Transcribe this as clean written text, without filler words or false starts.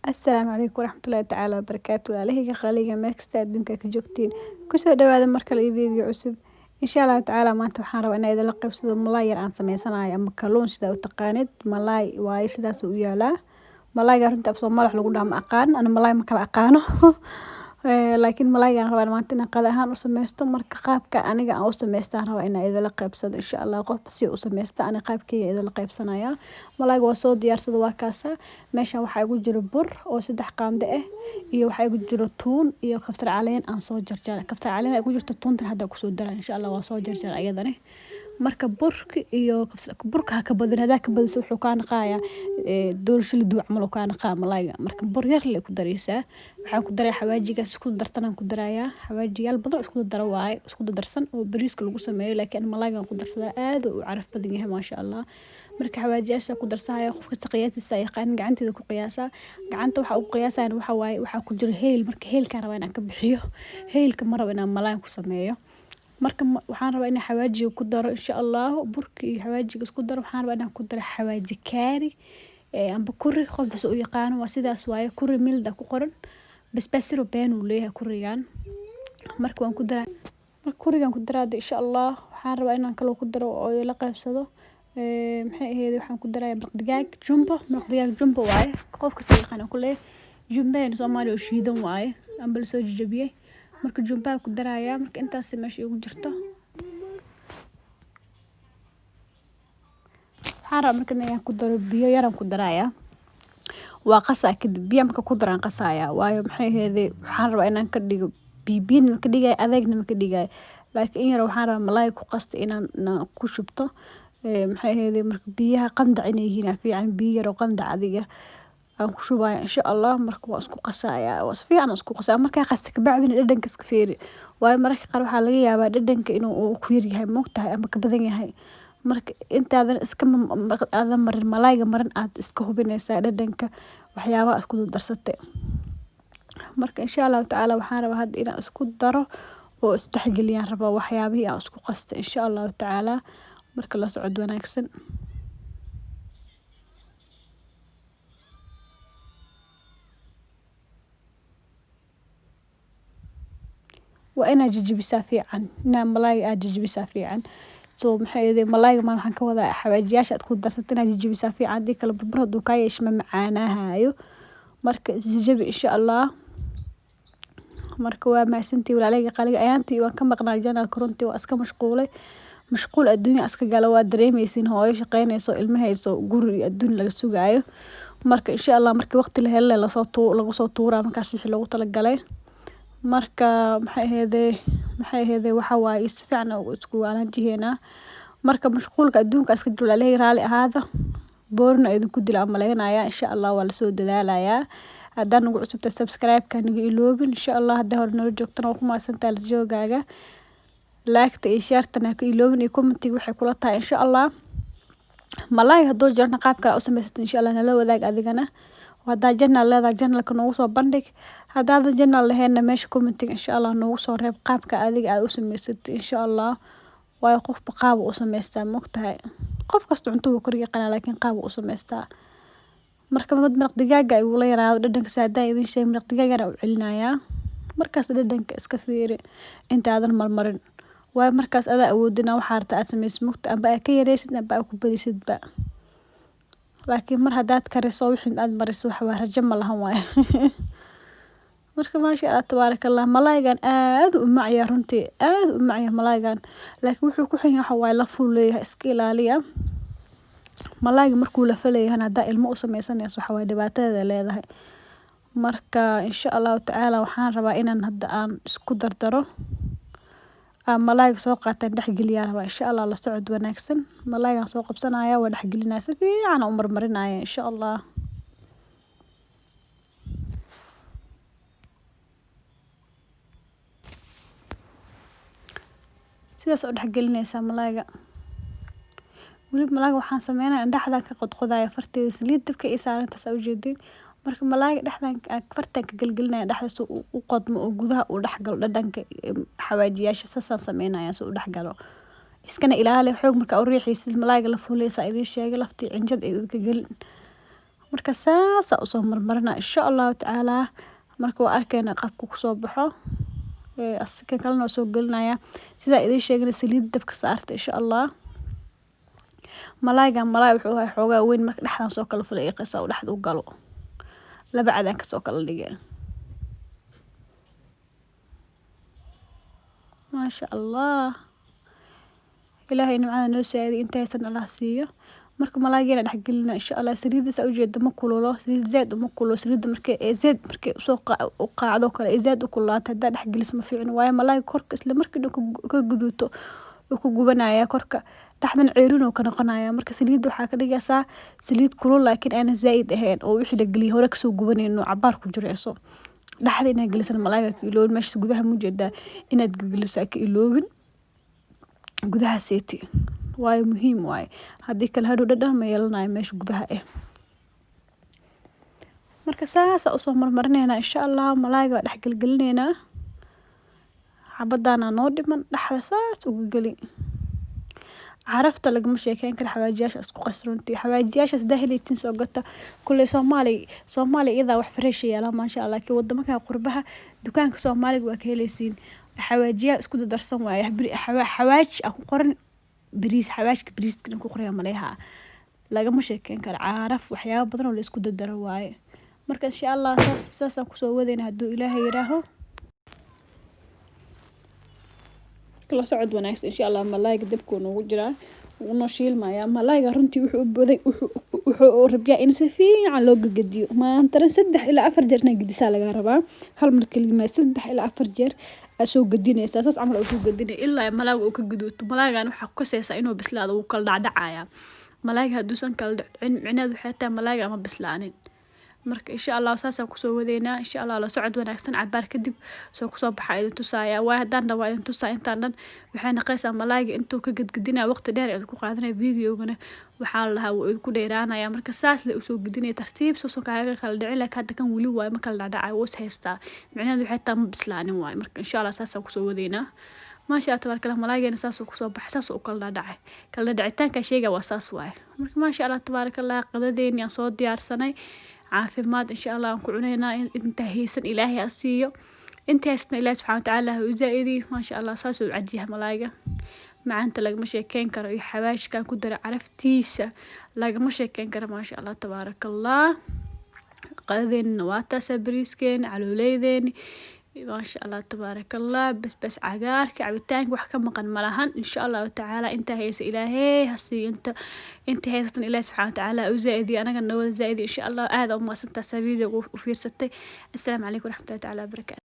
Asalaamu calaykum waraxmatullaahi tacaala wabarakaatu. Walaalahayga qaaliga meel kasta adduunka ka joogtiin. Kusoo dhawaada mar kale iyo video cusub. Insha Allah tacaala maanta waxaan rabaa inaan idinla qaybsado malaay yar aan sameysanayo ama kalluun sida u taqaanid. Malaay waaye sidaas u yaalaa. Malaayga runta af Soomaali wax lagu dhaha ma aqaan. Ana malaay ma kala aqaano. Laakiin malaayga aan rabaa maanta inaan qada ahaan u sameysto marka qaabka aniga aan u sameystaan rabaa inaan idinla qaybsado insha Allah qof si u sameysta ani qaabkayga idinla qaybsanaya. Malaayga waa soo diyaarsada waa kaasa. Meeshan waxaa igu jiro bur oo 3 qaando ah iyo waxaa igu jiro tuun iyo kabsar caleen aan soo jarjaray. Kabsar caleen ay igu jirto tuuntan hadda ku soo daraa insha Allah waa soo jarjaray ayadana. Marka burka iyo burka ka badan hada ka badis wuxuu ka naqaaya doorshil duuc mal ka naqaa malaayga. Marka bur yar la ku dareysa waxaan ku daray xawaajiga isku darsanaan ku darayaa xawaajiyaal badan isku daro waay isku darsan oo bariiska lagu sameeyo laakiin malaayga ku darsada aad u caraf badan yahay ma sha Allah. Marka xawaajiyaasha ku darsaaya qof kasta qiyaasiisa ay qaan gacanteeda ku qiyaasa gacanta waxa uu qiyaasayna waxa waay waxa ku jiro heel marka heelka rabaa inaan ka bixiyo heelka ma rabo inaan malaay ku sameeyo. Marka waxaan rabaa inaan xawaajiga ku daro insha Allah burka iyo xawaajiga isku daro waxaan rabaa inaan ku daro xawaaji kaari amba kuri qof bas u yaqaan waa sidaas waaye kuri milda ku qoran basbaasiro been uu leeyahay kurigan marka waan ku daraa marka kurigan ku daraado insha Allah waxaan rabaa inaan kala ku daro oo la qaybsado maxay ahayd waxaan ku darayaa maraq digaag jumbo waaye qofka soo yaqaan ku leeyahay jumbo Soomaali oo shiidan waaye amba la soo jajabiyay marka jumbo ku darayaa marka intaas meesha ugu jirto waxaan rabaa marka inaan ku daro biyo yar aan ku darayaa waa qasaa kadib biyo marka ku daraan qasaaya waayo maxay ahayd waxaan rabaa inaan ka dhigo bibiin ka dhigay adeegna ka dhigay laakiin in yar waxaan rabaa malaay ku qasta inaan ku shubto maxay ahayd marka biyaha qandac inay yihiin fiican biyo yar oo qandac adiga aan ku shubaya insha Allah marka waa isku qasaaya waa si fiican isku qasaa marka qasta ka bacdina dhadhanka iska fiiri waayo marka qaar waxa laga yaabaa dhadhanka inuu ku yar yahay moogtahay ama ka badan yahay marka intaadan iska aadan marin malaayga marin aad iska hubinaysaa dhadhanka waxyaabaha isku darsatay marka insha Allah tacaala waxaan rabaa hadda inaan isku daro oo isdhexgeliyaan rabaa waxyaabihii aan isku qastay insha Allah tacaala marka la socod wanaagsan waa inaad jajabisaa fiican inaa malaayga aad jajabisaa fiican soo maxay ahayd malaayga ma waxaan ka wadaa xawaajiyaasha aad ku darsatay inaad jajabisaa fiican hadii kala burbur haduu ka yeesho ma macaanahayo marka jajabi insha Allah marka waa maasantii walaalahayga qaaliga ayaantii waan ka maqnaa janaalka runtii waa iska mashquul adduunyo iska gala waa dareemaysiin hooyo shaqeynayso ilmahayso guri adduun laga sugaayo marka insha Allah markii waqti la helo lagu soo tuuraa markaas wixii loogu tala galay marka maxay ahayd waxa waaye si fiican isku wanaajiyena marka mashquulka adduunka iska jiro walaalahayga raali ahaada boorna idinku dila amaleynaya insha Allah waa la soo dadaalayaa haddaan ugu cusubta subscribe-ka nagu iloobin insha Allah hadda hore nala joogtana waa ku maasantaa la joogaaga like-ta iyo share-tana ka iloobin iyo comment-iga waxay kula tahay insha Allah malaay hadoo jirna qaabka u sameysatay insha Allah nala wadaag adigana hadaa channel leedahay channelka noogu soo bandhig hadaadan channel lahaynna meesha comment-iga insha Allah noogu soo reeb qaabka adiga aad u sameysatay insha Allah waayo qofba qaab u sameystaa moogtahay qof kasta cunto uu kariyo qana laakiin qaab u sameystaa marka maraq digaaga ay ula yaraado dhadhanka saada idin sheey maraq digaaga u celinayaa markaas dhadhanka iska fiiri intaadan marmarin waayo markaas adaa awoodina waxa arta aad sameeyso moogta amba ka yareysid amba ku badisidba laakiin mar hadaad kariso wixii aad mariso wax waa rajo ma lahan waayo marka maasha Allah tabarakallah malaaygan aad u macaya runtii aad u macaya malaaygan laakiin wuxuu ku xun yahay waxa la fuuleeyahay iska ilaaliya malaayga markuu la faleeyahay hada ilmo u sameysanayso waxa way dhibaatada leedahay marka insha Allah tacaala waxaan rabaa inaan hadda aan isku dardaro malaayga soo qaataan dhexgeliyaa rabaa insha Allah la socod wanaagsan malaaygan soo qabsanaya waa dhexgelinaa si fiican u marmarinaya insha Allah sidaas u dhexgelinaysa malaayga wali malaayga waxaan sameeynaa dhaxdan ka qodqodaya farteeda saliid dabka ay saarantaas u jeedin marka malaayga dhaxdan fartan ka galgalinaya dhaxdaas u qodmo oo gudaha u dhaxgalo dhadhanka xawaajiyaasha sasan sameeynaya soo u dhaxgalo iskana ilaali xoog marka u riixaysid malaayga la fuulaysa idin sheegay laftii cinjad idinka galin marka saasa usoo marmarina insha allahu tacaalaa. Marka waa arkayna qaabku kusoo baxo asikan kalena waa soo gelinaya sidaa idiin sheegana saliid dabka saarta insha allah. Malaaygan malaay wuxuu ahaa xoogaa weyn marka dhexdan soo kala fulay iqaysa oo dhexda u galo laba cadaan ka soo kala dhigay. maasha allah ilaahay nimcada noo saaciday intaysan allah siiyo. marka malaaygeena dhex gelina insha allah saliidda ujeeda ma kululo saliid zaid uma kululo saliidda markay soo qaacdo kale zaid u kululaato hadaa dhex gelis ma fiicno waayo malaayga korka isla markii ka guduuto oo ku gubanaya korka dhexdan ceerin oo ka noqonaya. marka saliidda waxaa ka dhigaysaa saliid kulul laakiin aan zaid ahayn oo wixii la geliyay hore kasoo gubanayno cabaar ku jirayso dhexda inaad gelisan malaayga ka iloobin meesha gudaha ma jeedaa inaad gelisaa ka iloobin gudaha seeti waayo muhiim waaye haddii kale hadhow dhadhan ma yeelanayo meesha gudaha marka saasa usoo marmarinayna insha allah. malaayga waa dhex gelgelinayna xabadaana noo dhiman dhexda saas uga geli. carafta lagama sheekeyn karo xawaajiyaasha isku qasruntii xawaajiyaasha hadaa helaysin soo gata kulley Soomaali iyadaa wax fresh yaala maasha allah laakiin wadamada qurbaha dukaanka Soomaaliga waa ka helaysin xawaajiya isku darsan waaye xawaaji ku qoran bariis xawaajka bariiska ku qoran maleeha lagama sheekeyn karo caraf waxyaabo badan oo la isku dardaro waaye. marka insha allah saasaan kusoo wadayna hadduu ilaahay yiraaho la socod wanaagsan insha allah. malaayga dabku noogu jiraa wuu noo shiilmaya malaayga runtii wuxuu rabiyaa in si fiican loo gagadiyo maantana 3 ilaa 4 jeer na gadisaa laga rabaa hal mar kaliya 3 ilaa 4 jeer soo gadinaysaa saas camal oo soo gadinay ilaa malaayga uu ka gaduuto. malaaygan waxa ku kasaysaa inuu bislaado uu kala dhacdhacaya malaayga haduusan kala dhicin micnaheedu waxay tahay malaayga ama bislaanin. marka insha allah saasaan kusoo wadaynaa insha allah la socod wanaagsan cabaar kadib soo kusoo baxa idin tusaaya waa haddaan dhawaa idin tusaa intaan dhan waxay naqaysaa malaayga intuu ka gadgadinaya waqti dheer idinku qaadanaya videogana waxaa la lahaa wuu idinku dheeraanaya. marka saas la usoo gadinaya tartiib soo kaaga kala dhicin laakiin hadda kan weli waaye ma kala dhacdhacay wuu is haystaa micnaheedu waxay tahay ma bislaanin waaye. marka insha allah saasaan kusoo wadaynaa maasha allah tabaaraka malaaygeena saasoo kusoo baxay saasoo u kala dhacay kala dhacitaanka sheyga waa saas waaye. marka maasha allah tabaaraka qadadeeni aan soo diyaarsanay caafimaad insha allah aan ku cunaynaa inta haysan ilaahay ha siiyo inta haysna ilaahay subxaana watacaala ha u zaa'idi maasha allah saasoo u cajiyaha malaayga macaanta lagama sheekeyn karo iyo xawaashkan ku dara caraftiisa lagama sheekeyn karo maasha allah tabaaraka allah. qadadeena waa taasa bariiskeena calooleydeen maasha allah tabaaraka allah bas cagaarka cabitaanka wax ka maqan malahan insha allah tacaala inta haysa ilaahay ha siiyo inta haysatan ilaahay subxaana watacaala u zaa'idi anaga noo zaa'idi insha allah aad u maasantahay video u fiirsatay. assalaamu calaykum waraxmatullaahi tacaala wabarakaatu.